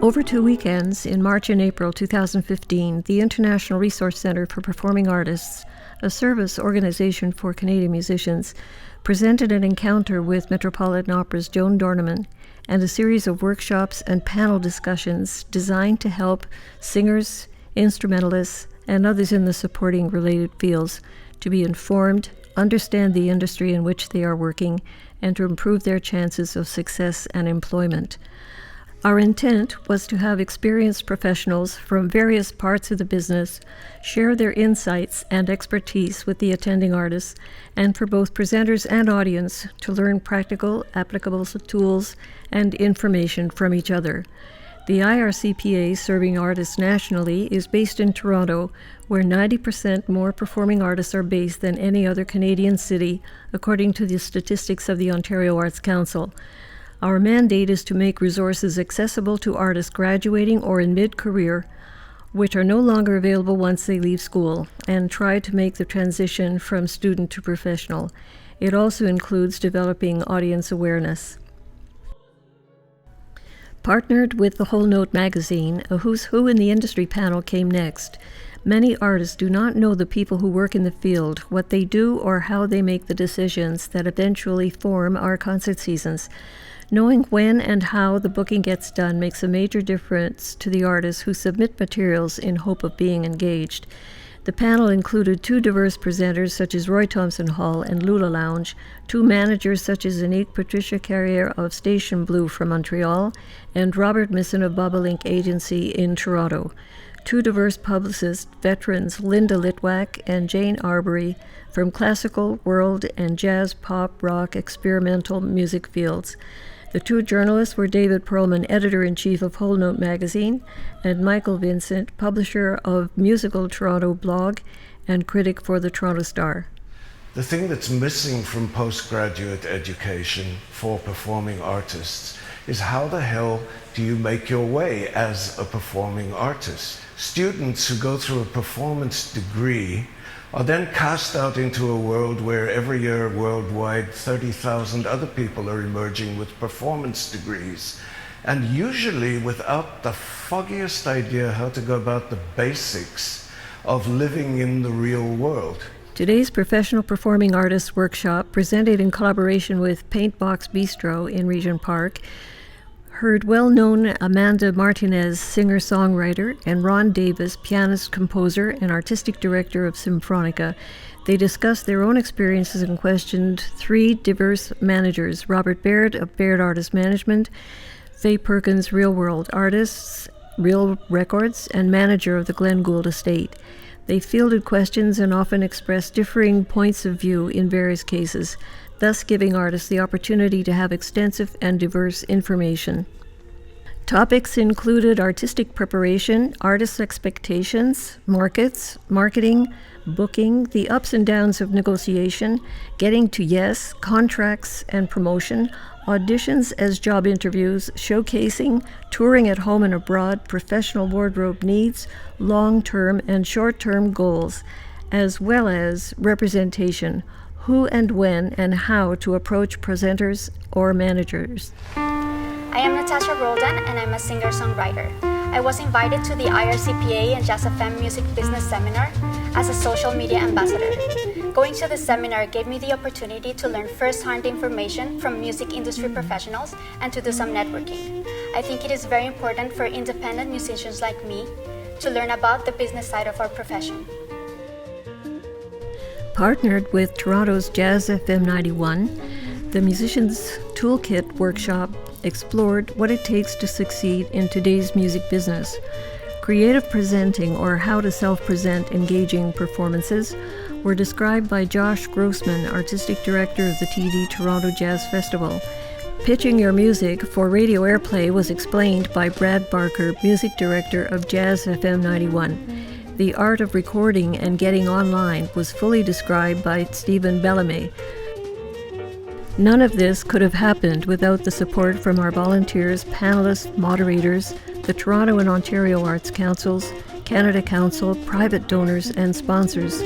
Over 2 weekends, in March and April 2015, the International Resource Centre for Performing Artists, a service organization for Canadian musicians, presented an encounter with Metropolitan Opera's Joan Dornaman and a series of workshops and panel discussions designed to help singers, instrumentalists, and others in the supporting related fields to be informed, understand the industry in which they are working, and to improve their chances of success and employment. Our intent was to have experienced professionals from various parts of the business share their insights and expertise with the attending artists, and for both presenters and audience to learn practical, applicable tools and information from each other. The IRCPA, serving artists nationally, is based in Toronto, where 90% more performing artists are based than any other Canadian city, according to the statistics of the Ontario Arts Council. Our mandate is to make resources accessible to artists graduating or in mid-career, which are no longer available once they leave school, and try to make the transition from student to professional. It also includes developing audience awareness. Partnered with the Whole Note magazine, a Who's Who in the Industry panel came next. Many artists do not know the people who work in the field, what they do, or how they make the decisions that eventually form our concert seasons. Knowing when and how the booking gets done makes a major difference to the artists who submit materials in hope of being engaged. The panel included 2 diverse presenters such as Roy Thompson Hall and Lula Lounge, 2 managers such as Anique Patricia Carrier of Station Blue from Montreal, and Robert Misson of Bobolink Agency in Toronto, 2 diverse publicists, veterans Linda Litwack and Jane Arbery from classical, world, and jazz, pop, rock, experimental music fields. The 2 journalists were David Perlman, editor-in-chief of Whole Note magazine, and Michael Vincent, publisher of Musical Toronto blog and critic for the Toronto Star. The thing that's missing from postgraduate education for performing artists is how the hell do you make your way as a performing artist? Students who go through a performance degree are then cast out into a world where every year worldwide 30,000 other people are emerging with performance degrees, and usually without the foggiest idea how to go about the basics of living in the real world. Today's Professional Performing Artists Workshop, presented in collaboration with Paintbox Bistro in Regent Park, heard well-known Amanda Martinez, singer-songwriter, and Ron Davis, pianist, composer, and artistic director of Symphonica. They discussed their own experiences and questioned 3 diverse managers: Robert Baird of Baird Artist Management, Faye Perkins, Real World Artists, Real Records, and manager of the Glenn Gould Estate. They fielded questions and often expressed differing points of view in various cases, thus giving artists the opportunity to have extensive and diverse information. Topics included artistic preparation, artists' expectations, markets, marketing, booking, the ups and downs of negotiation, getting to yes, contracts and promotion, auditions as job interviews, showcasing, touring at home and abroad, professional wardrobe needs, long-term and short-term goals, as well as representation, who and when and how to approach presenters or managers. I am Natasha Roldan, and I'm a singer-songwriter. I was invited to the IRCPA and Jazz FM Music Business Seminar as a social media ambassador. Going to the seminar gave me the opportunity to learn first-hand information from music industry professionals and to do some networking. I think it is very important for independent musicians like me to learn about the business side of our profession. Partnered with Toronto's Jazz FM 91, the Musicians Toolkit Workshop explored what it takes to succeed in today's music business. Creative presenting, or how to self-present engaging performances, were described by Josh Grossman, artistic director of the TD Toronto Jazz Festival. Pitching your music for radio airplay was explained by Brad Barker, music director of Jazz FM 91. The art of recording and getting online was fully described by Stephen Bellamy. None of this could have happened without the support from our volunteers, panelists, moderators, the Toronto and Ontario Arts Councils, Canada Council, private donors, and sponsors.